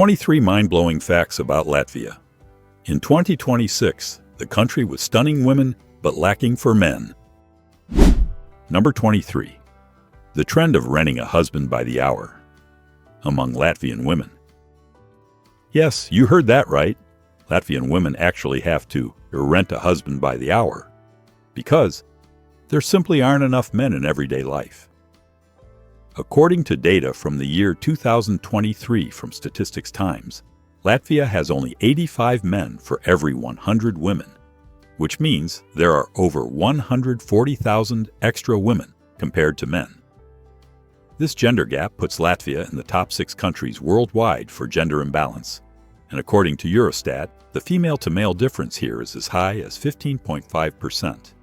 23 mind-blowing facts about Latvia. In 2026, the country with stunning women but lacking for men. Number 23. The trend of renting a husband by the hour among Latvian women. Yes, you heard that right. Latvian women actually have to rent a husband by the hour because there simply aren't enough men in everyday life. According to data from the year 2023 from Statistics Times, Latvia has only 85 men for every 100 women, which means there are over 140,000 extra women compared to men. This gender gap puts Latvia in the top 6 countries worldwide for gender imbalance, and according to Eurostat, the female-to-male difference here is as high as 15.5%,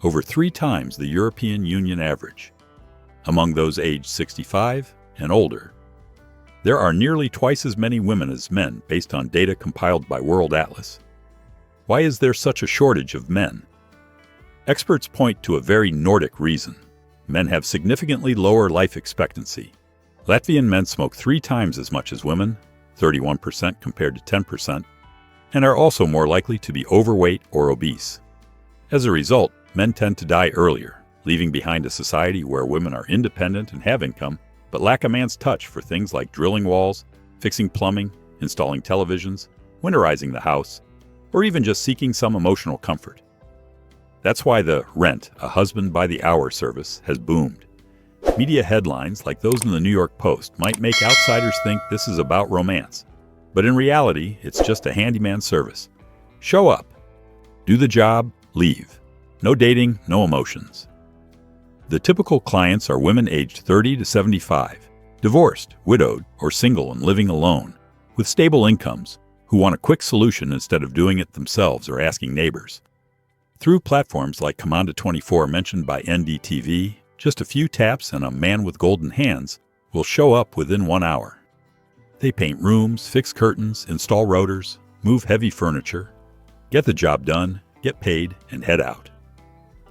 over 3 times the European Union average. Among those aged 65 and older, there are nearly twice as many women as men based on data compiled by World Atlas. Why is there such a shortage of men? Experts point to a very Nordic reason. Men have significantly lower life expectancy. Latvian men smoke 3 times as much as women, 31% compared to 10%, and are also more likely to be overweight or obese. As a result, men tend to die earlier, leaving behind a society where women are independent and have income, but lack a man's touch for things like drilling walls, fixing plumbing, installing televisions, winterizing the house, or even just seeking some emotional comfort. That's why the Rent a Husband by the Hour service has boomed. Media headlines like those in the New York Post might make outsiders think this is about romance, but in reality, it's just a handyman service. Show up, do the job, leave. No dating, no emotions. The typical clients are women aged 30 to 75, divorced, widowed, or single and living alone, with stable incomes, who want a quick solution instead of doing it themselves or asking neighbors. Through platforms like Commanda24 mentioned by NDTV, just a few taps and a man with golden hands will show up within 1 hour. They paint rooms, fix curtains, install rotors, move heavy furniture, get the job done, get paid, and head out.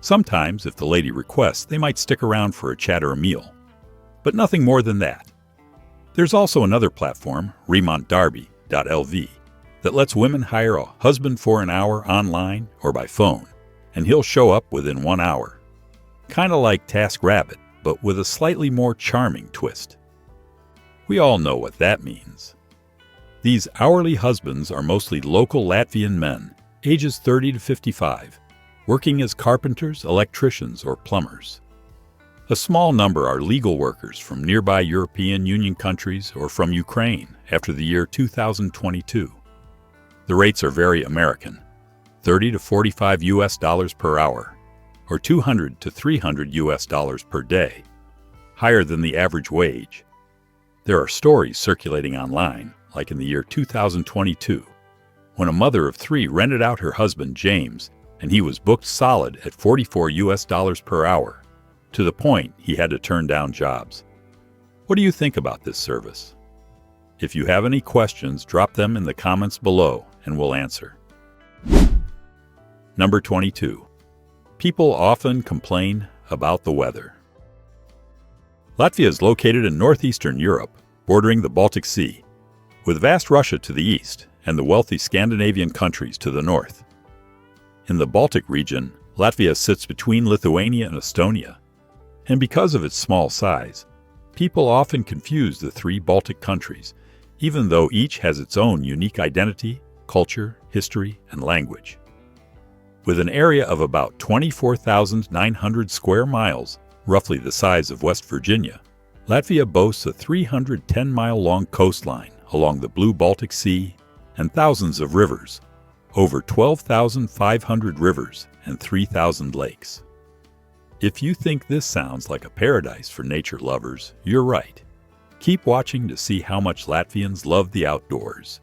Sometimes, if the lady requests, they might stick around for a chat or a meal, but nothing more than that. There's also another platform, remontdarby.lv, that lets women hire a husband for an hour online or by phone, and he'll show up within 1 hour. Kinda like TaskRabbit, but with a slightly more charming twist. We all know what that means. These hourly husbands are mostly local Latvian men, ages 30 to 55, working as carpenters, electricians, or plumbers. A small number are legal workers from nearby European Union countries or from Ukraine after the year 2022. The rates are very American, $30 to $45 US per hour, or $200 to $300 US per day, higher than the average wage. There are stories circulating online, like in the year 2022, when a mother of 3 rented out her husband James, and he was booked solid at $44 US per hour, to the point he had to turn down jobs. What do you think about this service? If you have any questions, drop them in the comments below and we'll answer. Number 22. People often complain about the weather. Latvia is located in northeastern Europe, bordering the Baltic Sea, with vast Russia to the east and the wealthy Scandinavian countries to the north. In the Baltic region, Latvia sits between Lithuania and Estonia, and because of its small size, people often confuse the 3 Baltic countries, even though each has its own unique identity, culture, history, and language. With an area of about 24,900 square miles, roughly the size of West Virginia, Latvia boasts a 310-mile-long coastline along the blue Baltic Sea and thousands of rivers, over 12,500 rivers and 3,000 lakes. If you think this sounds like a paradise for nature lovers, you're right. Keep watching to see how much Latvians love the outdoors.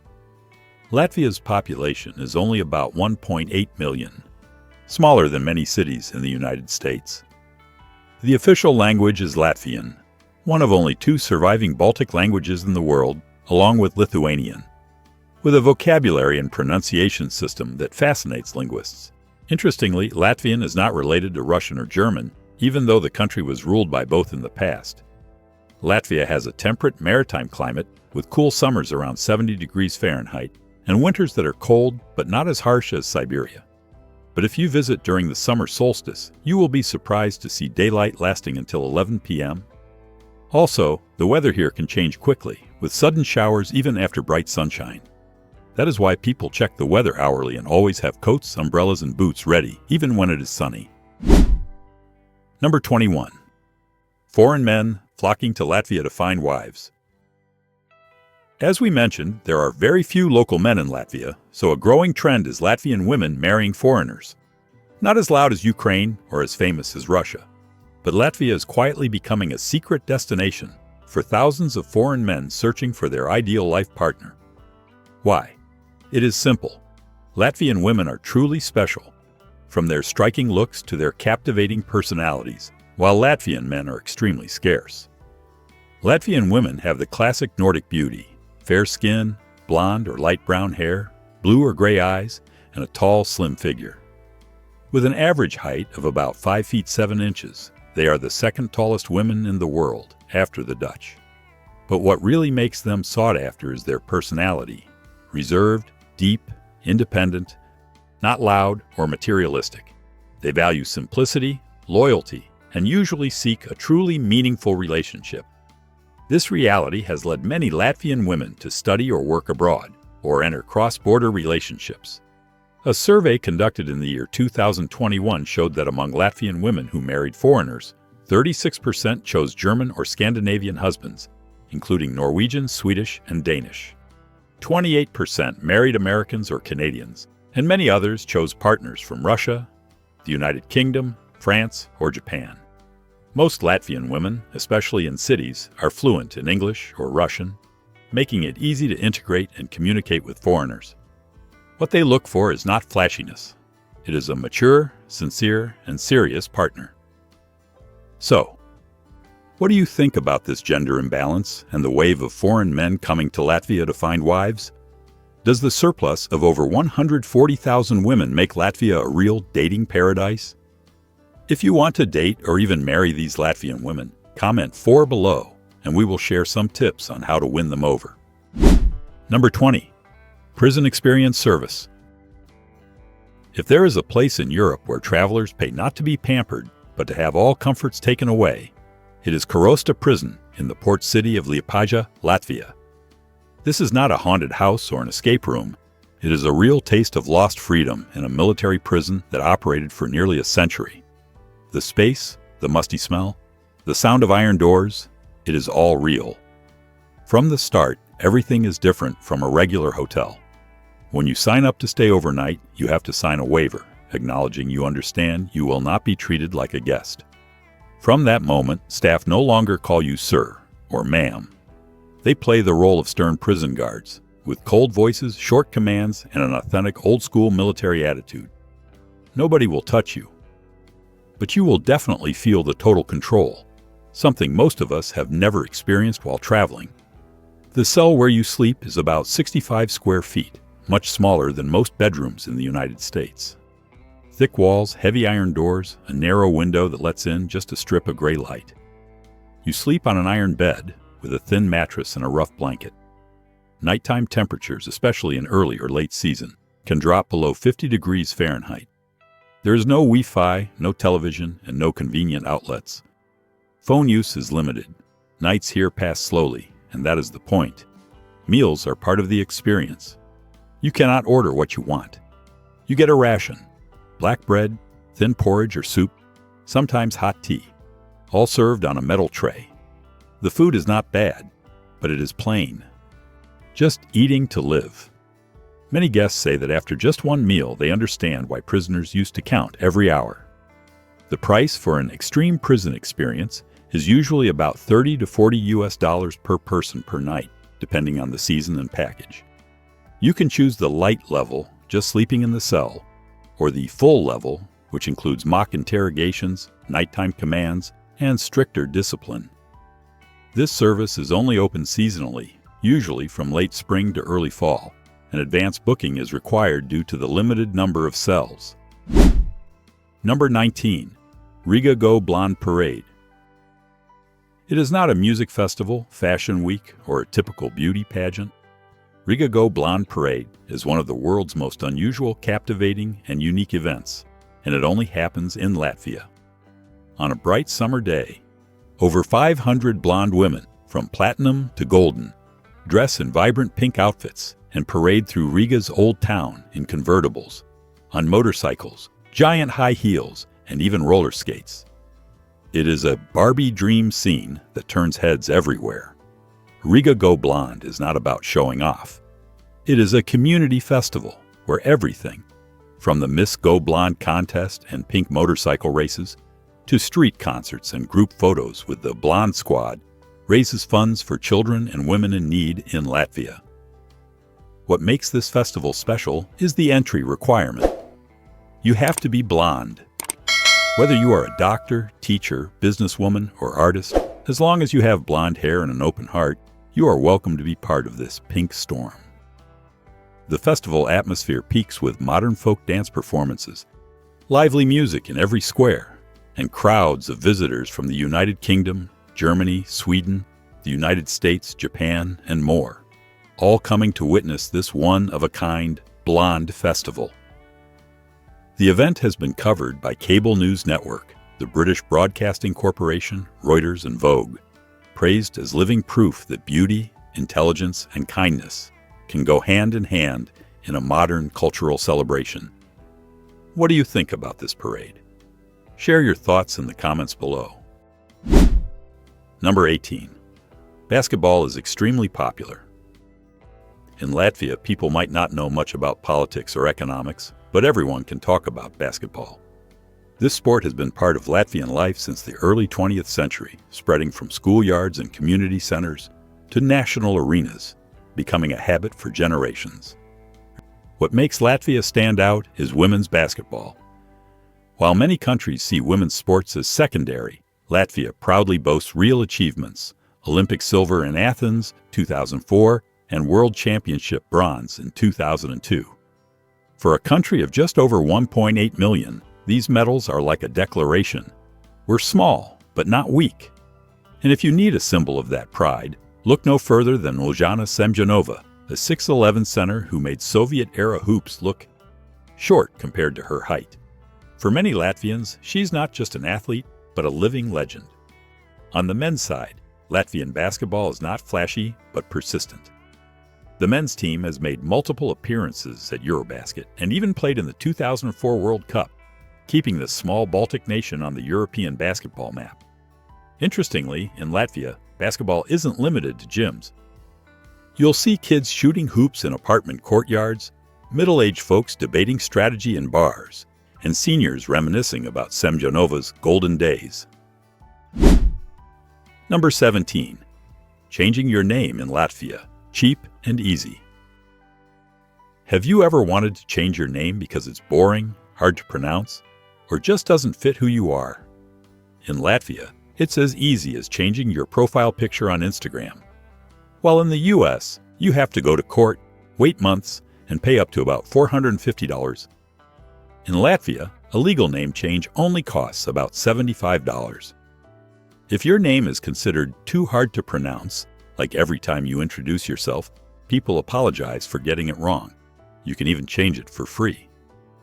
Latvia's population is only about 1.8 million, smaller than many cities in the United States. The official language is Latvian, one of only 2 surviving Baltic languages in the world, along with Lithuanian, with a vocabulary and pronunciation system that fascinates linguists. Interestingly, Latvian is not related to Russian or German, even though the country was ruled by both in the past. Latvia has a temperate maritime climate with cool summers around 70 degrees Fahrenheit and winters that are cold but not as harsh as Siberia. But if you visit during the summer solstice, you will be surprised to see daylight lasting until 11 p.m. Also, the weather here can change quickly, with sudden showers even after bright sunshine. That is why people check the weather hourly and always have coats, umbrellas, and boots ready, even when it is sunny. Number 21. Foreign men flocking to Latvia to find wives. As we mentioned, there are very few local men in Latvia, so a growing trend is Latvian women marrying foreigners. Not as loud as Ukraine or as famous as Russia, but Latvia is quietly becoming a secret destination for thousands of foreign men searching for their ideal life partner. Why? It is simple. Latvian women are truly special, from their striking looks to their captivating personalities, while Latvian men are extremely scarce. Latvian women have the classic Nordic beauty: fair skin, blonde or light brown hair, blue or gray eyes, and a tall, slim figure. With an average height of about 5 feet 7 inches, they are the second tallest women in the world, after the Dutch. But what really makes them sought after is their personality: reserved, deep, independent, not loud or materialistic. They value simplicity, loyalty, and usually seek a truly meaningful relationship. This reality has led many Latvian women to study or work abroad, or enter cross-border relationships. A survey conducted in the year 2021 showed that among Latvian women who married foreigners, 36% chose German or Scandinavian husbands, including Norwegian, Swedish, and Danish. 28% married Americans or Canadians, and many others chose partners from Russia, the United Kingdom, France, or Japan. Most Latvian women, especially in cities, are fluent in English or Russian, making it easy to integrate and communicate with foreigners. What they look for is not flashiness. It is a mature, sincere, and serious partner. So, what do you think about this gender imbalance and the wave of foreign men coming to Latvia to find wives? Does the surplus of over 140,000 women make Latvia a real dating paradise? If you want to date or even marry these Latvian women, comment 4 below, and we will share some tips on how to win them over. Number 20. Prison Experience Service. If there is a place in Europe where travelers pay not to be pampered, but to have all comforts taken away, it is Karosta Prison in the port city of Liepāja, Latvia. This is not a haunted house or an escape room. It is a real taste of lost freedom in a military prison that operated for nearly a century. The space, the musty smell, the sound of iron doors, it is all real. From the start, everything is different from a regular hotel. When you sign up to stay overnight, you have to sign a waiver, acknowledging you understand you will not be treated like a guest. From that moment, staff no longer call you sir or ma'am. They play the role of stern prison guards, with cold voices, short commands, and an authentic old-school military attitude. Nobody will touch you, but you will definitely feel the total control, something most of us have never experienced while traveling. The cell where you sleep is about 65 square feet, much smaller than most bedrooms in the United States. Thick walls, heavy iron doors, a narrow window that lets in just a strip of gray light. You sleep on an iron bed with a thin mattress and a rough blanket. Nighttime temperatures, especially in early or late season, can drop below 50 degrees Fahrenheit. There is no Wi-Fi, no television, and no convenient outlets. Phone use is limited. Nights here pass slowly, and that is the point. Meals are part of the experience. You cannot order what you want. You get a ration: black bread, thin porridge or soup, sometimes hot tea, all served on a metal tray. The food is not bad, but it is plain. Just eating to live. Many guests say that after just one meal, they understand why prisoners used to count every hour. The price for an extreme prison experience is usually about $30 to $40 per person per night, depending on the season and package. You can choose the light level, just sleeping in the cell, or the full level, which includes mock interrogations, nighttime commands, and stricter discipline. This service is only open seasonally, usually from late spring to early fall, and advance booking is required due to the limited number of cells. Number 19. Riga Go Blonde Parade. It is not a music festival, fashion week, or a typical beauty pageant. Riga Go Blonde Parade is one of the world's most unusual, captivating, and unique events, and it only happens in Latvia. On a bright summer day, over 500 blonde women, from platinum to golden, dress in vibrant pink outfits and parade through Riga's old town in convertibles, on motorcycles, giant high heels, and even roller skates. It is a Barbie dream scene that turns heads everywhere. Riga Go Blonde is not about showing off. It is a community festival where everything, from the Miss Go Blonde contest and pink motorcycle races, to street concerts and group photos with the Blonde Squad, raises funds for children and women in need in Latvia. What makes this festival special is the entry requirement. You have to be blonde. Whether you are a doctor, teacher, businesswoman, or artist, as long as you have blonde hair and an open heart, you are welcome to be part of this pink storm. The festival atmosphere peaks with modern folk dance performances, lively music in every square, and crowds of visitors from the United Kingdom, Germany, Sweden, the United States, Japan, and more, all coming to witness this one-of-a-kind blonde festival. The event has been covered by Cable News Network, the British Broadcasting Corporation, Reuters, and Vogue, praised as living proof that beauty, intelligence, and kindness can go hand in hand in a modern cultural celebration. What do you think about this parade? Share your thoughts in the comments below. Number 18. Basketball is extremely popular. In Latvia, people might not know much about politics or economics, but everyone can talk about basketball. This sport has been part of Latvian life since the early 20th century, spreading from schoolyards and community centers to national arenas, becoming a habit for generations. What makes Latvia stand out is women's basketball. While many countries see women's sports as secondary, Latvia proudly boasts real achievements: Olympic silver in Athens, 2004, and World Championship bronze in 2002. For a country of just over 1.8 million, these medals are like a declaration. We're small, but not weak. And if you need a symbol of that pride, look no further than Oljana Semjonova, a 6'11" center who made Soviet-era hoops look short compared to her height. For many Latvians, she's not just an athlete, but a living legend. On the men's side, Latvian basketball is not flashy, but persistent. The men's team has made multiple appearances at Eurobasket and even played in the 2004 World Cup, keeping this small Baltic nation on the European basketball map. Interestingly, in Latvia, basketball isn't limited to gyms. You'll see kids shooting hoops in apartment courtyards, middle-aged folks debating strategy in bars, and seniors reminiscing about Semjonova's golden days. Number 17. Changing your name in Latvia. Cheap and easy. Have you ever wanted to change your name because it's boring, hard to pronounce, or just doesn't fit who you are? In Latvia, it's as easy as changing your profile picture on Instagram. While in the US, you have to go to court, wait months, and pay up to about $450. In Latvia, a legal name change only costs about $75. If your name is considered too hard to pronounce, like every time you introduce yourself, people apologize for getting it wrong. You can even change it for free.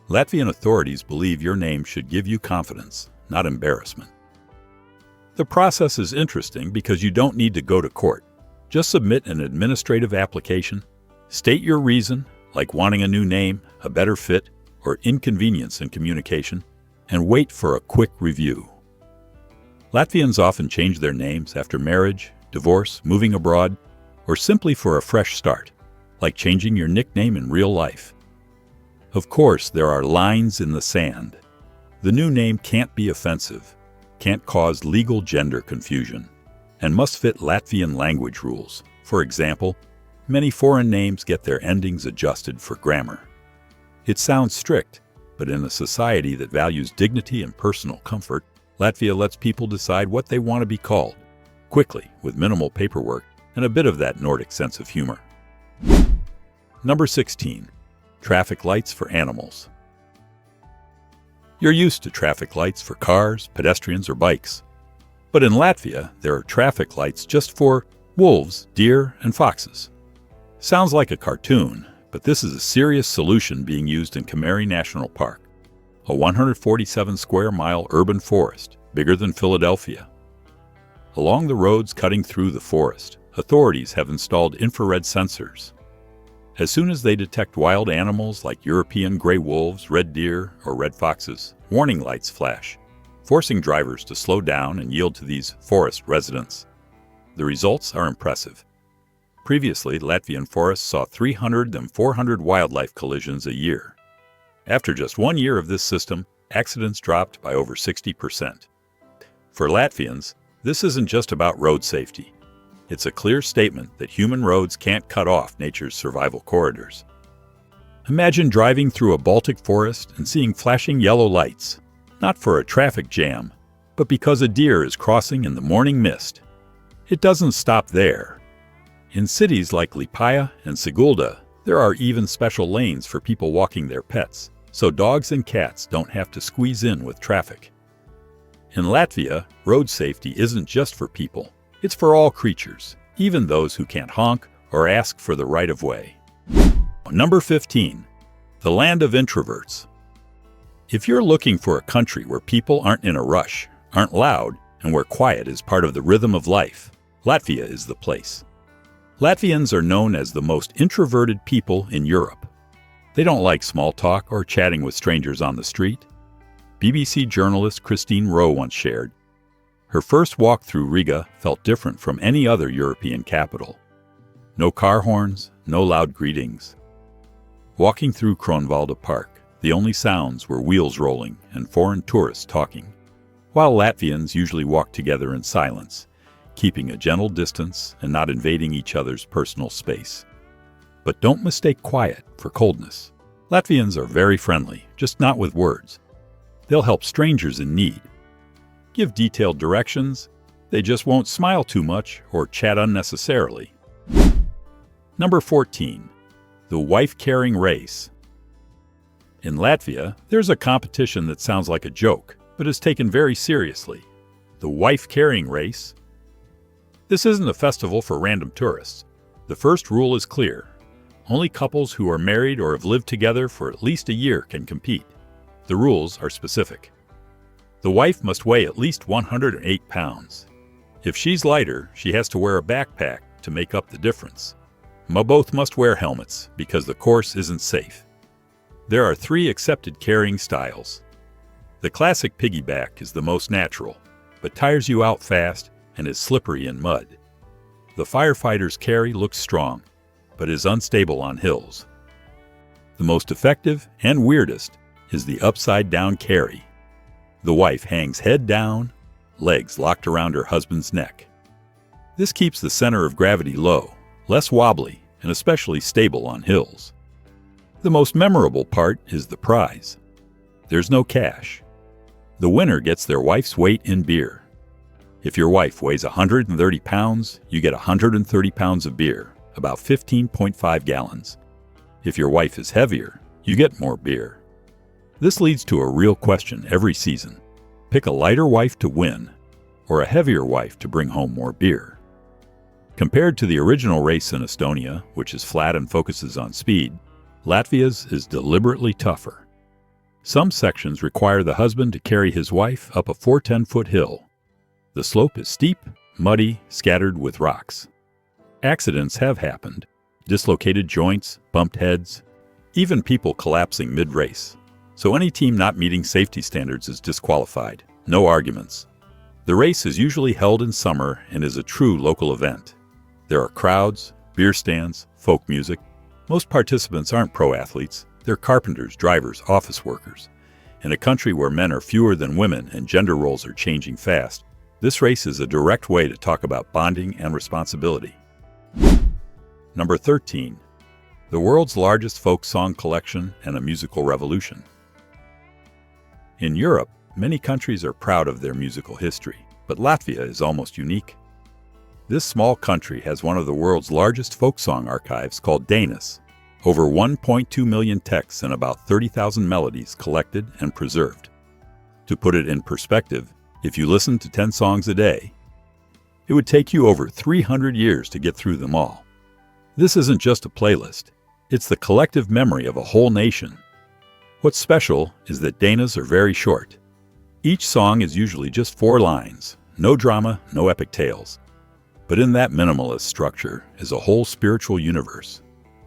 Latvian authorities believe your name should give you confidence, not embarrassment. The process is interesting because you don't need to go to court. Just submit an administrative application, state your reason, like wanting a new name, a better fit, or inconvenience in communication, and wait for a quick review. Latvians often change their names after marriage, divorce, moving abroad, or simply for a fresh start, like changing your nickname in real life. Of course, there are lines in the sand. The new name can't be offensive, can't cause legal gender confusion, and must fit Latvian language rules. For example, many foreign names get their endings adjusted for grammar. It sounds strict, but in a society that values dignity and personal comfort, Latvia lets people decide what they want to be called, quickly, with minimal paperwork and a bit of that Nordic sense of humor. Number 16. Traffic lights for animals. You're used to traffic lights for cars, pedestrians, or bikes. But in Latvia, there are traffic lights just for wolves, deer, and foxes. Sounds like a cartoon, but this is a serious solution being used in Pokaini National Park, a 147-square-mile urban forest, bigger than Philadelphia. Along the roads cutting through the forest, authorities have installed infrared sensors. As soon as they detect wild animals like European gray wolves, red deer, or red foxes, warning lights flash, forcing drivers to slow down and yield to these forest residents. The results are impressive. Previously, Latvian forests saw 300 and 400 wildlife collisions a year. After just 1 year of this system, accidents dropped by over 60%. For Latvians, this isn't just about road safety. It's a clear statement that human roads can't cut off nature's survival corridors. Imagine driving through a Baltic forest and seeing flashing yellow lights, not for a traffic jam, but because a deer is crossing in the morning mist. It doesn't stop there. In cities like Liepāja and Sigulda, there are even special lanes for people walking their pets, so dogs and cats don't have to squeeze in with traffic. In Latvia, road safety isn't just for people. It's for all creatures, even those who can't honk or ask for the right-of-way. Number 15. The land of introverts. If you're looking for a country where people aren't in a rush, aren't loud, and where quiet is part of the rhythm of life, Latvia is the place. Latvians are known as the most introverted people in Europe. They don't like small talk or chatting with strangers on the street. BBC journalist Christine Rowe once shared, her first walk through Riga felt different from any other European capital. No car horns, no loud greetings. Walking through Kronvalda Park, the only sounds were wheels rolling and foreign tourists talking, while Latvians usually walk together in silence, keeping a gentle distance and not invading each other's personal space. But don't mistake quiet for coldness. Latvians are very friendly, just not with words. They'll help strangers in need. Give detailed directions, they just won't smile too much or chat unnecessarily. Number 14. The wife-carrying race. In Latvia, there's a competition that sounds like a joke, but is taken very seriously. The wife-carrying race. This isn't a festival for random tourists. The first rule is clear. Only couples who are married or have lived together for at least a year can compete. The rules are specific. The wife must weigh at least 108 pounds. If she's lighter, she has to wear a backpack to make up the difference. Both must wear helmets because the course isn't safe. There are 3 accepted carrying styles. The classic piggyback is the most natural, but tires you out fast and is slippery in mud. The firefighter's carry looks strong, but is unstable on hills. The most effective and weirdest is the upside-down carry. The wife hangs head down, legs locked around her husband's neck. This keeps the center of gravity low, less wobbly, and especially stable on hills. The most memorable part is the prize. There's no cash. The winner gets their wife's weight in beer. If your wife weighs 130 pounds, you get 130 pounds of beer, about 15.5 gallons. If your wife is heavier, you get more beer. This leads to a real question every season. Pick a lighter wife to win, or a heavier wife to bring home more beer. Compared to the original race in Estonia, which is flat and focuses on speed, Latvia's is deliberately tougher. Some sections require the husband to carry his wife up a 410-foot hill. The slope is steep, muddy, scattered with rocks. Accidents have happened. Dislocated joints, bumped heads, even people collapsing mid-race. So any team not meeting safety standards is disqualified. No arguments. The race is usually held in summer and is a true local event. There are crowds, beer stands, folk music. Most participants aren't pro athletes. They're carpenters, drivers, office workers. In a country where men are fewer than women and gender roles are changing fast, this race is a direct way to talk about bonding and responsibility. Number 13. The world's largest folk song collection and a musical revolution. In Europe, many countries are proud of their musical history, but Latvia is almost unique. This small country has one of the world's largest folk song archives called Danis, over 1.2 million texts and about 30,000 melodies collected and preserved. To put it in perspective, if you listen to 10 songs a day, It would take you over 300 years to get through them all. This isn't just a playlist. It's the collective memory of a whole nation. What's special is that Danas are very short. Each song is usually just 4 lines. No drama, no epic tales. But in that minimalist structure is a whole spiritual universe.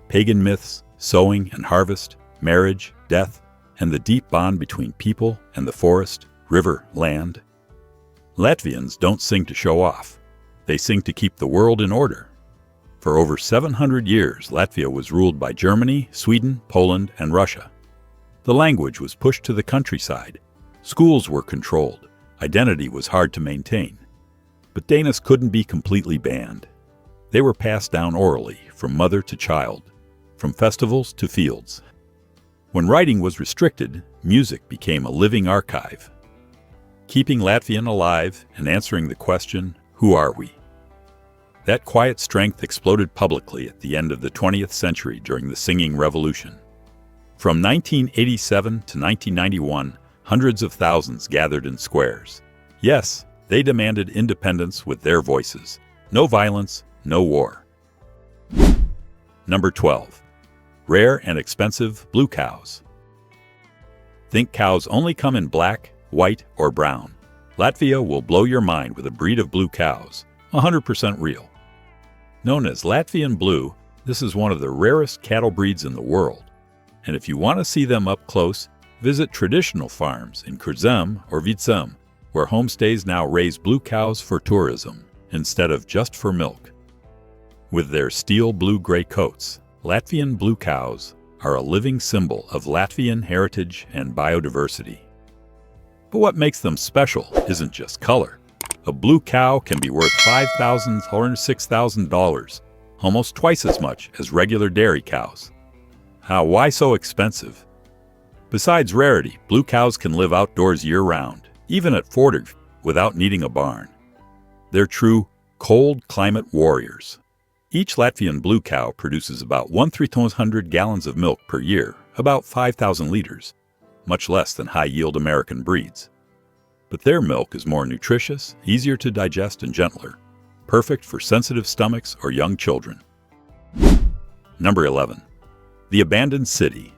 Pagan myths, sowing and harvest, marriage, death, and the deep bond between people and the forest, river, land. Latvians don't sing to show off. They sing to keep the world in order. For over 700 years, Latvia was ruled by Germany, Sweden, Poland, and Russia. The language was pushed to the countryside. Schools were controlled. Identity was hard to maintain. But Danas couldn't be completely banned. They were passed down orally, from mother to child, from festivals to fields. When writing was restricted, music became a living archive, keeping Latvian alive and answering the question, who are we? That quiet strength exploded publicly at the end of the 20th century during the singing revolution. From 1987 to 1991, hundreds of thousands gathered in squares. Yes, they demanded independence with their voices. No violence, no war. Number 12. Rare and expensive blue cows. Think cows only come in black, white, or brown. Latvia will blow your mind with a breed of blue cows, 100% real. Known as Latvian blue, this is one of the rarest cattle breeds in the world. And if you want to see them up close, visit traditional farms in Kurzem or Vicem, where homestays now raise blue cows for tourism, instead of just for milk. With their steel blue-gray coats, Latvian blue cows are a living symbol of Latvian heritage and biodiversity. But what makes them special isn't just color. A blue cow can be worth $5,000 or $6,000, almost twice as much as regular dairy cows. Why so expensive? Besides rarity, blue cows can live outdoors year-round, even at 40, without needing a barn. They're true cold climate warriors. Each Latvian blue cow produces about 1,300 gallons of milk per year, about 5,000 liters, much less than high-yield American breeds. But their milk is more nutritious, easier to digest, and gentler, perfect for sensitive stomachs or young children. Number 11. The Abandoned City.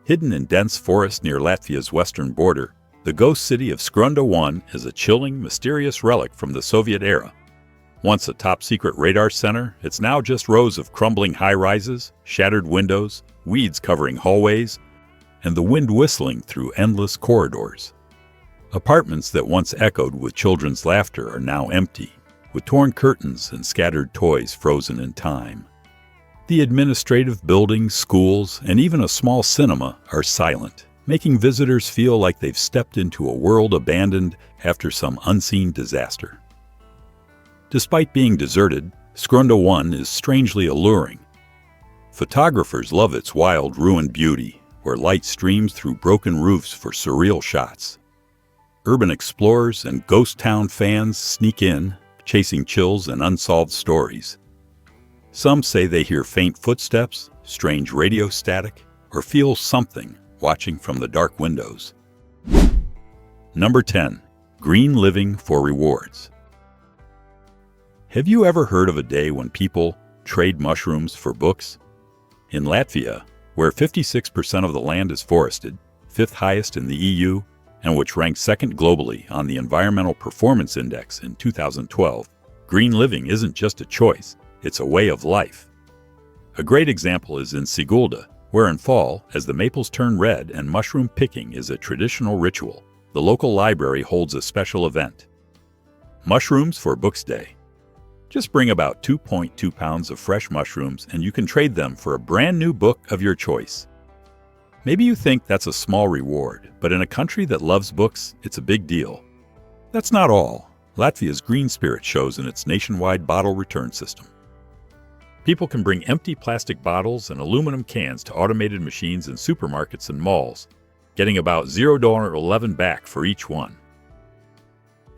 Hidden in dense forest near Latvia's western border, the ghost city of Skrunda 1 is a chilling, mysterious relic from the Soviet era. Once a top-secret radar center, it's now just rows of crumbling high-rises, shattered windows, weeds covering hallways, and the wind whistling through endless corridors. Apartments that once echoed with children's laughter are now empty, with torn curtains and scattered toys frozen in time. The administrative buildings, schools, and even a small cinema are silent, making visitors feel like they've stepped into a world abandoned after some unseen disaster. Despite being deserted, Skrunda 1 is strangely alluring. Photographers love its wild, ruined beauty, where light streams through broken roofs for surreal shots. Urban explorers and ghost town fans sneak in, chasing chills and unsolved stories. Some say they hear faint footsteps, strange radio static, or feel something watching from the dark windows. Number 10. Green living for rewards. Have you ever heard of a day when people trade mushrooms for books? In Latvia, where 56% of the land is forested, 5th highest in the EU, and which ranked second globally on the Environmental Performance Index in 2012, green living isn't just a choice, it's a way of life. A great example is in Sigulda, where in fall, as the maples turn red and mushroom picking is a traditional ritual, the local library holds a special event. Mushrooms for Books Day. Just bring about 2.2 pounds of fresh mushrooms and you can trade them for a brand new book of your choice. Maybe you think that's a small reward, but in a country that loves books, it's a big deal. That's not all. Latvia's Green Spirit shows in its nationwide bottle return system. People can bring empty plastic bottles and aluminum cans to automated machines in supermarkets and malls, getting about $0.11 back for each one.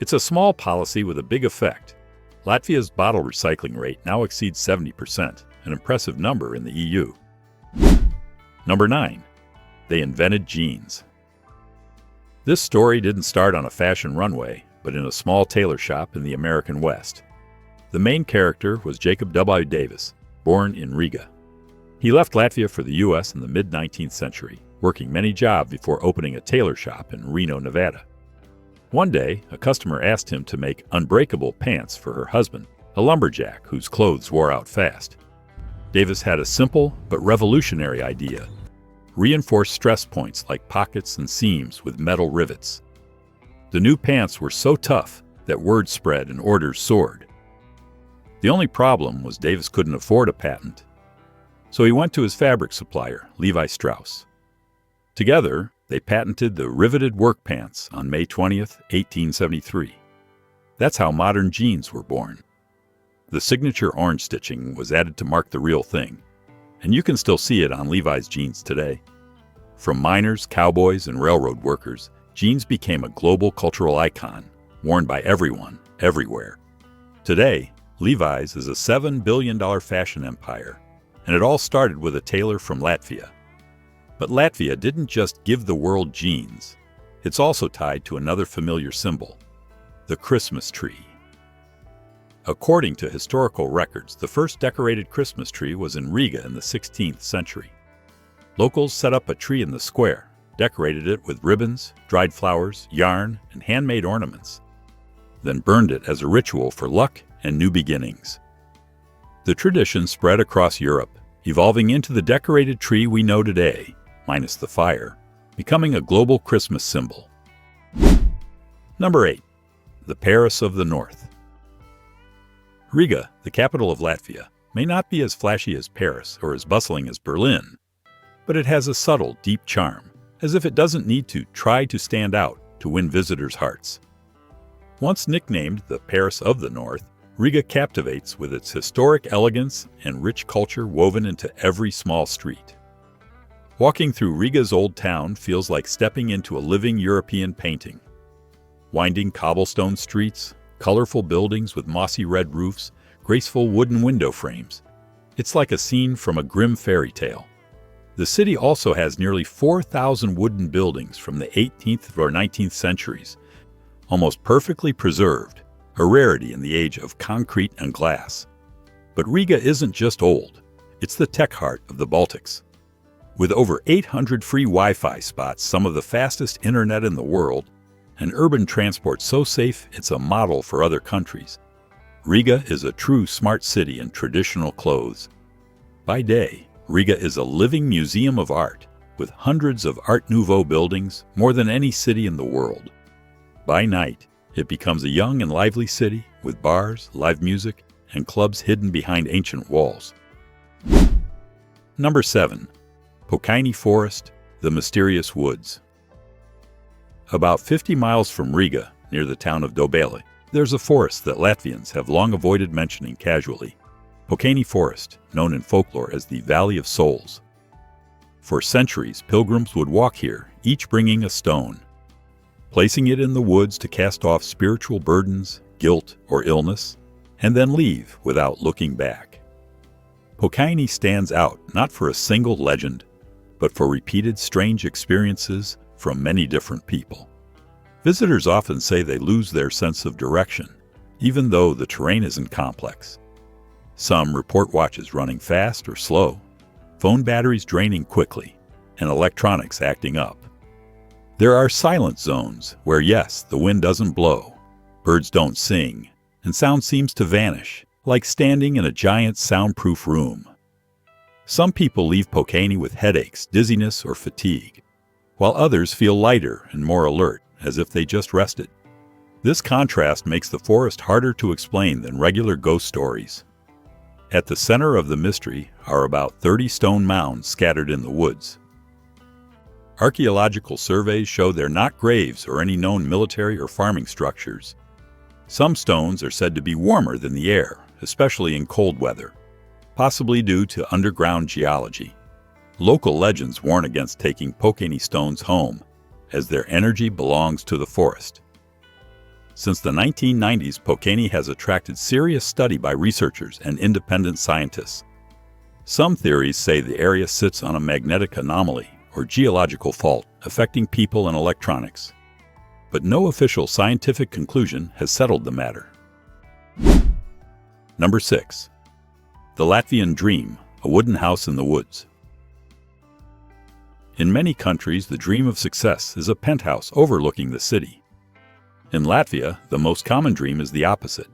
It's a small policy with a big effect. Latvia's bottle recycling rate now exceeds 70%, an impressive number in the EU. Number 9. They invented jeans. This story didn't start on a fashion runway, but in a small tailor shop in the American West. The main character was Jacob W. Davis, born in Riga. He left Latvia for the U.S. in the mid-19th century, working many jobs before opening a tailor shop in Reno, Nevada. One day, a customer asked him to make unbreakable pants for her husband, a lumberjack whose clothes wore out fast. Davis had a simple but revolutionary idea: reinforce stress points like pockets and seams with metal rivets. The new pants were so tough that word spread and orders soared. The only problem was Davis couldn't afford a patent, so he went to his fabric supplier, Levi Strauss. Together, they patented the riveted work pants on May 20th, 1873. That's how modern jeans were born. The signature orange stitching was added to mark the real thing, and you can still see it on Levi's jeans today. From miners, cowboys, and railroad workers, jeans became a global cultural icon, worn by everyone, everywhere. Today, Levi's is a $7 billion fashion empire, and it all started with a tailor from Latvia. But Latvia didn't just give the world jeans. It's also tied to another familiar symbol: the Christmas tree. According to historical records, the first decorated Christmas tree was in Riga in the 16th century. Locals set up a tree in the square, decorated it with ribbons, dried flowers, yarn, and handmade ornaments, then burned it as a ritual for luck and new beginnings. The tradition spread across Europe, evolving into the decorated tree we know today, minus the fire, becoming a global Christmas symbol. Number 8. The Paris of the North. Riga, the capital of Latvia, may not be as flashy as Paris or as bustling as Berlin, but it has a subtle, deep charm, as if it doesn't need to try to stand out to win visitors' hearts. Once nicknamed the Paris of the North, Riga captivates with its historic elegance and rich culture woven into every small street. Walking through Riga's old town feels like stepping into a living European painting. Winding cobblestone streets, colorful buildings with mossy red roofs, graceful wooden window frames. It's like a scene from a grim fairy tale. The city also has nearly 4,000 wooden buildings from the 18th or 19th centuries, almost perfectly preserved, a rarity in the age of concrete and glass. But Riga isn't just old, it's the tech heart of the Baltics. With over 800 free Wi-Fi spots, some of the fastest internet in the world, and urban transport so safe it's a model for other countries, Riga is a true smart city in traditional clothes. By day, Riga is a living museum of art, with hundreds of Art Nouveau buildings, more than any city in the world. By night, it becomes a young and lively city, with bars, live music, and clubs hidden behind ancient walls. Number 7. Pokaini Forest, the Mysterious Woods. About 50 miles from Riga, near the town of Dobele, there's a forest that Latvians have long avoided mentioning casually. Pokaini Forest, known in folklore as the Valley of Souls. For centuries, pilgrims would walk here, each bringing a stone, placing it in the woods to cast off spiritual burdens, guilt, or illness, and then leave without looking back. Pokaini stands out not for a single legend, but for repeated strange experiences from many different people. Visitors often say they lose their sense of direction, even though the terrain isn't complex. Some report watches running fast or slow, phone batteries draining quickly, and electronics acting up. There are silent zones where, yes, the wind doesn't blow, birds don't sing, and sound seems to vanish, like standing in a giant soundproof room. Some people leave Pokaini with headaches, dizziness, or fatigue, while others feel lighter and more alert, as if they just rested. This contrast makes the forest harder to explain than regular ghost stories. At the center of the mystery are about 30 stone mounds scattered in the woods. Archaeological surveys show they're not graves or any known military or farming structures. Some stones are said to be warmer than the air, especially in cold weather, possibly due to underground geology. Local legends warn against taking Pokaini stones home, as their energy belongs to the forest. Since the 1990s, Pokaini has attracted serious study by researchers and independent scientists. Some theories say the area sits on a magnetic anomaly or geological fault affecting people and electronics. but no official scientific conclusion has settled the matter. Number 6. The Latvian Dream, a wooden house in the woods. In many countries, the dream of success is a penthouse overlooking the city. In Latvia, the most common dream is the opposite: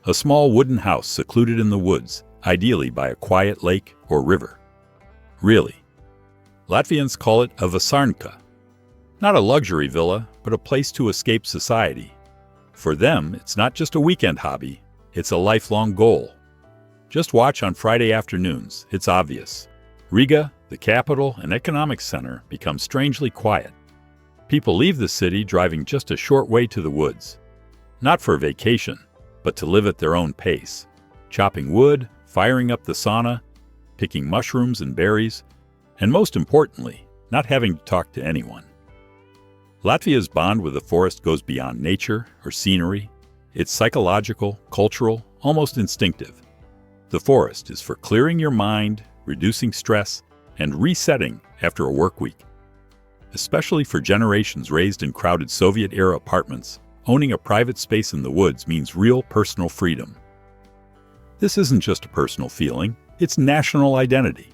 a small wooden house secluded in the woods, ideally by a quiet lake or river. Really, Latvians call it a vasarnka. Not a luxury villa, but a place to escape society. For them, it's not just a weekend hobby, it's a lifelong goal. Just watch on Friday afternoons, it's obvious. Riga, the capital and economic center, becomes strangely quiet. People leave the city driving just a short way to the woods. Not for vacation, but to live at their own pace. Chopping wood, firing up the sauna, picking mushrooms and berries, and most importantly, not having to talk to anyone. Latvia's bond with the forest goes beyond nature or scenery. It's psychological, cultural, almost instinctive. The forest is for clearing your mind, reducing stress, and resetting after a work week. Especially for generations raised in crowded Soviet-era apartments, owning a private space in the woods means real personal freedom. This isn't just a personal feeling, it's national identity.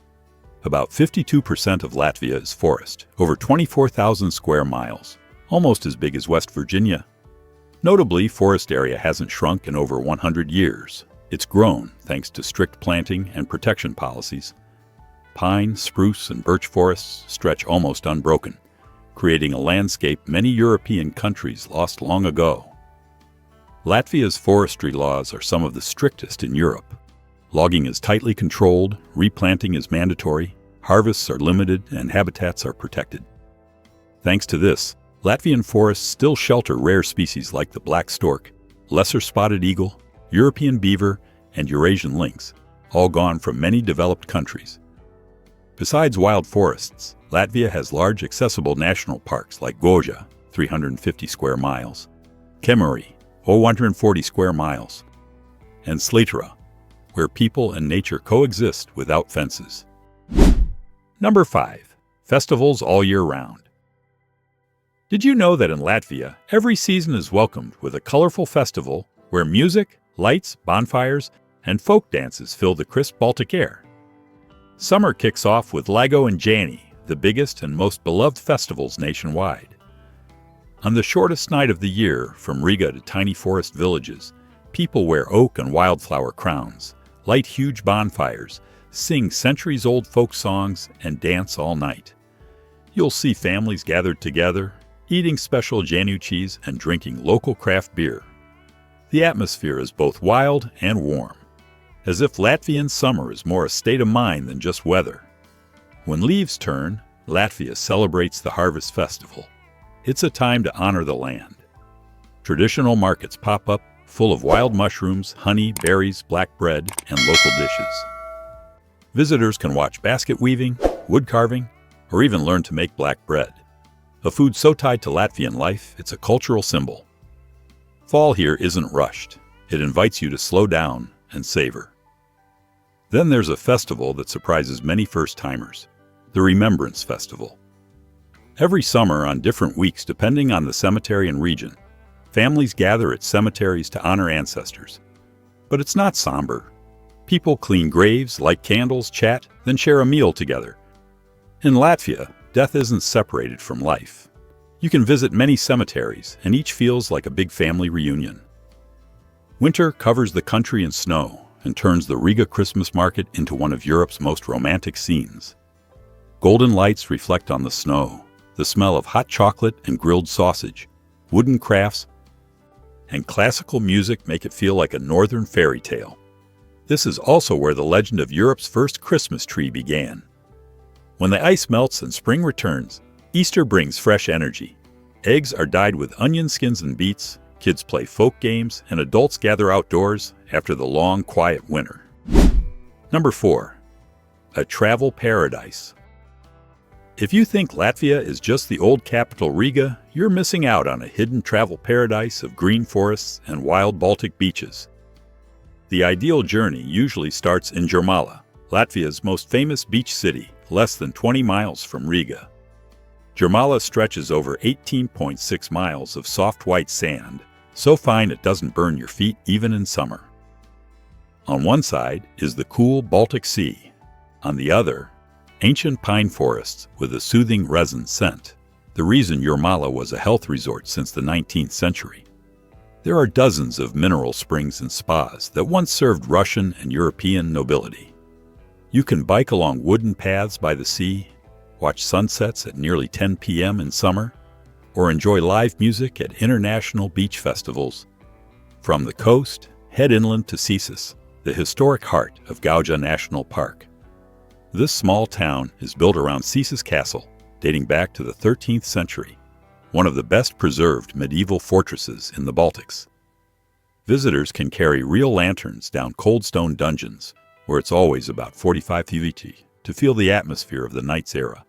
About 52% of Latvia is forest, over 24,000 square miles, almost as big as West Virginia. Notably, forest area hasn't shrunk in over 100 years. It's grown thanks to strict planting and protection policies. Pine, spruce, and birch forests stretch almost unbroken, creating a landscape many European countries lost long ago. Latvia's forestry laws are some of the strictest in Europe. Logging is tightly controlled, replanting is mandatory, harvests are limited, and habitats are protected. Thanks to this, Latvian forests still shelter rare species like the black stork, lesser spotted eagle, European beaver, and Eurasian lynx, all gone from many developed countries. Besides wild forests, Latvia has large accessible national parks like Goja, 350 square miles, Kemeri, 140 square miles, and Slitera, where people and nature coexist without fences. Number 5. Festivals all year round. Did you know that in Latvia, every season is welcomed with a colorful festival where music, lights, bonfires, and folk dances fill the crisp Baltic air? Summer kicks off with Lago and Jani, the biggest and most beloved festivals nationwide. On the shortest night of the year, from Riga to tiny forest villages, people wear oak and wildflower crowns, light huge bonfires, sing centuries-old folk songs, and dance all night. You'll see families gathered together, eating special januchis and drinking local craft beer. The atmosphere is both wild and warm, as if Latvian summer is more a state of mind than just weather. When leaves turn, Latvia celebrates the Harvest Festival. It's a time to honor the land. Traditional markets pop up, full of wild mushrooms, honey, berries, black bread, and local dishes. Visitors can watch basket weaving, wood carving, or even learn to make black bread. A food so tied to Latvian life, it's a cultural symbol. Fall here isn't rushed. It invites you to slow down and savor. Then there's a festival that surprises many first-timers, the Remembrance Festival. Every summer on different weeks depending on the cemetery and region, families gather at cemeteries to honor ancestors. But it's not somber. People clean graves, light candles, chat, then share a meal together. In Latvia, death isn't separated from life. You can visit many cemeteries, and each feels like a big family reunion. Winter covers the country in snow and turns the Riga Christmas market into one of Europe's most romantic scenes. Golden lights reflect on the snow, the smell of hot chocolate and grilled sausage, wooden crafts, and classical music make it feel like a northern fairy tale. This is also where the legend of Europe's first Christmas tree began. When the ice melts and spring returns, Easter brings fresh energy. Eggs are dyed with onion skins and beets, kids play folk games, and adults gather outdoors after the long, quiet winter. Number 4. A travel paradise. If you think Latvia is just the old capital Riga, you're missing out on a hidden travel paradise of green forests and wild Baltic beaches. The ideal journey usually starts in Jurmala, Latvia's most famous beach city, less than 20 miles from Riga. Jurmala stretches over 18.6 miles of soft white sand, so fine it doesn't burn your feet even in summer. On one side is the cool Baltic Sea. On the other, ancient pine forests with a soothing resin scent, the reason Jurmala was a health resort since the 19th century. There are dozens of mineral springs and spas that once served Russian and European nobility. You can bike along wooden paths by the sea, watch sunsets at nearly 10 p.m. in summer, or enjoy live music at international beach festivals. From the coast, head inland to Sisis, the historic heart of Gauja National Park. This small town is built around Sisis Castle, dating back to the 13th century, one of the best preserved medieval fortresses in the Baltics. Visitors can carry real lanterns down cold stone dungeons, where it's always about 45 degrees, to feel the atmosphere of the knight's era.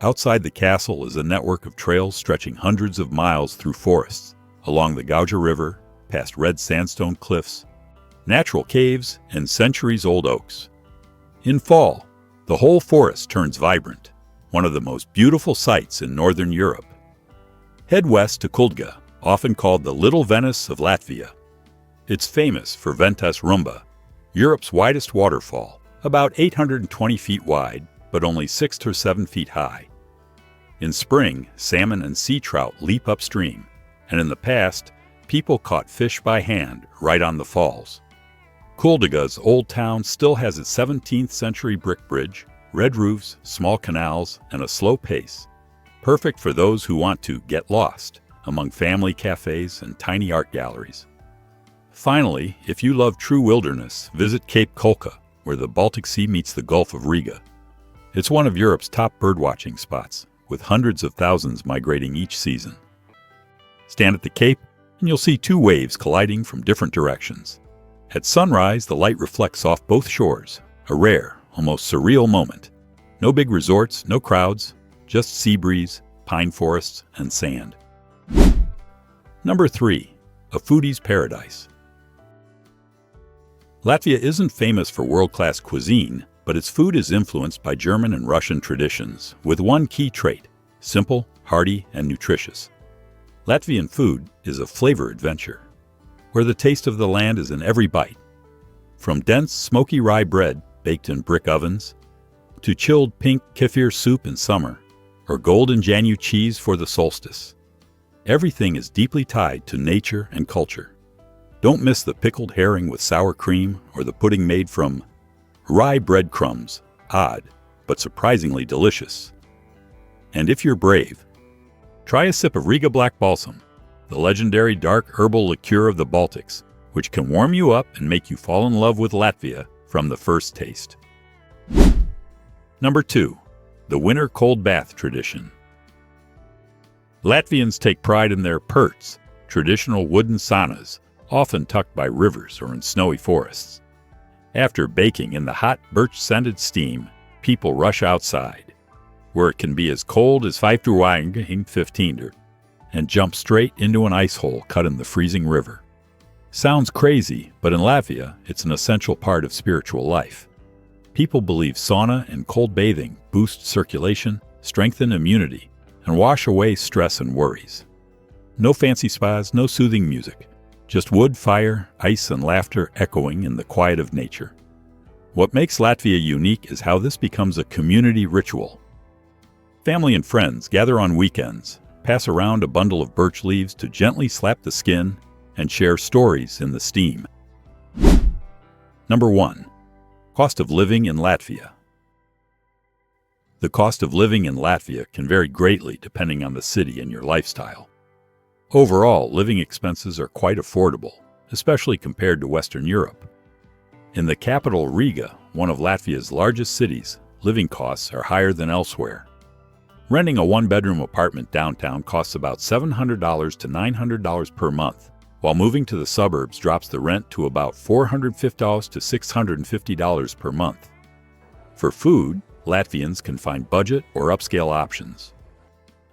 Outside the castle is a network of trails stretching hundreds of miles through forests, along the Gauja River, past red sandstone cliffs, natural caves, and centuries-old oaks. In fall, the whole forest turns vibrant, one of the most beautiful sights in northern Europe. Head west to Kuldiga, often called the Little Venice of Latvia. It's famous for Ventas Rumba, Europe's widest waterfall, about 820 feet wide, but only 6 to 7 feet high. In spring, salmon and sea trout leap upstream, and in the past, people caught fish by hand right on the falls. Kuldiga's old town still has its 17th century brick bridge, red roofs, small canals, and a slow pace, perfect for those who want to get lost among family cafes and tiny art galleries. Finally, if you love true wilderness, visit Cape Kolka, where the Baltic Sea meets the Gulf of Riga. It's one of Europe's top birdwatching spots, with hundreds of thousands migrating each season. Stand at the Cape, and you'll see two waves colliding from different directions. At sunrise, the light reflects off both shores, a rare, almost surreal moment. No big resorts, no crowds, just sea breeze, pine forests, and sand. Number 3. A foodie's paradise. Latvia isn't famous for world-class cuisine, but its food is influenced by German and Russian traditions, with one key trait: simple, hearty, and nutritious. Latvian food is a flavor adventure, where the taste of the land is in every bite. From dense, smoky rye bread baked in brick ovens, to chilled pink kefir soup in summer, or golden Janu cheese for the solstice. Everything is deeply tied to nature and culture. Don't miss the pickled herring with sour cream or the pudding made from rye breadcrumbs, odd, but surprisingly delicious. And if you're brave, try a sip of Riga Black Balsam, the legendary dark herbal liqueur of the Baltics, which can warm you up and make you fall in love with Latvia from the first taste. Number 2. The winter cold bath tradition. Latvians take pride in their perts, traditional wooden saunas, often tucked by rivers or in snowy forests. After baking in the hot birch-scented steam, people rush outside, where it can be as cold as 5-15, and jump straight into an ice hole cut in the freezing river. Sounds crazy, but in Latvia, it's an essential part of spiritual life. People believe sauna and cold bathing boost circulation, strengthen immunity, and wash away stress and worries. No fancy spas, no soothing music. Just wood, fire, ice, and laughter echoing in the quiet of nature. What makes Latvia unique is how this becomes a community ritual. Family and friends gather on weekends, pass around a bundle of birch leaves to gently slap the skin, and share stories in the steam. Number 1. Cost of living in Latvia. The cost of living in Latvia can vary greatly depending on the city and your lifestyle. Overall, living expenses are quite affordable, especially compared to Western Europe. In the capital Riga, one of Latvia's largest cities, living costs are higher than elsewhere. Renting a one-bedroom apartment downtown costs about $700 to $900 per month, while moving to the suburbs drops the rent to about $450 to $650 per month. For food, Latvians can find budget or upscale options.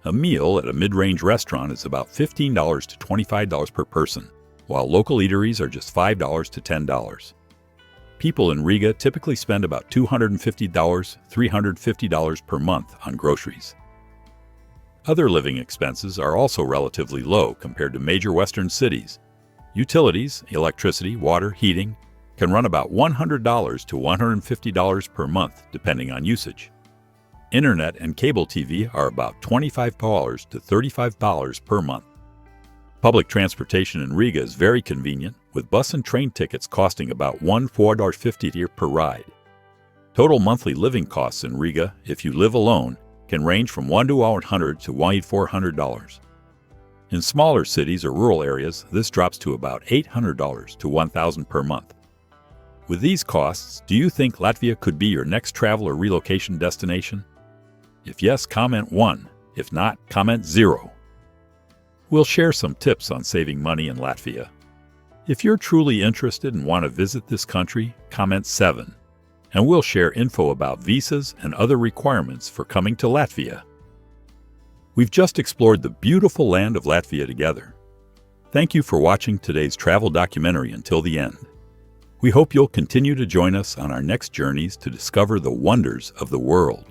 A meal at a mid-range restaurant is about $15 to $25 per person, while local eateries are just $5 to $10. People in Riga typically spend about $250 to $350 per month on groceries. Other living expenses are also relatively low compared to major Western cities. Utilities, electricity, water, heating, can run about $100 to $150 per month depending on usage. Internet and cable TV are about $25 to $35 per month. Public transportation in Riga is very convenient, with bus and train tickets costing about $4.50 per ride. Total monthly living costs in Riga, if you live alone, can range from $1 to $800 to $400. In smaller cities or rural areas, this drops to about $800 to $1,000 per month. With these costs, do you think Latvia could be your next travel or relocation destination? If yes, comment 1. If not, comment 0. We'll share some tips on saving money in Latvia. If you're truly interested and want to visit this country, comment 7. And we'll share info about visas and other requirements for coming to Latvia. We've just explored the beautiful land of Latvia together. Thank you for watching today's travel documentary until the end. We hope you'll continue to join us on our next journeys to discover the wonders of the world.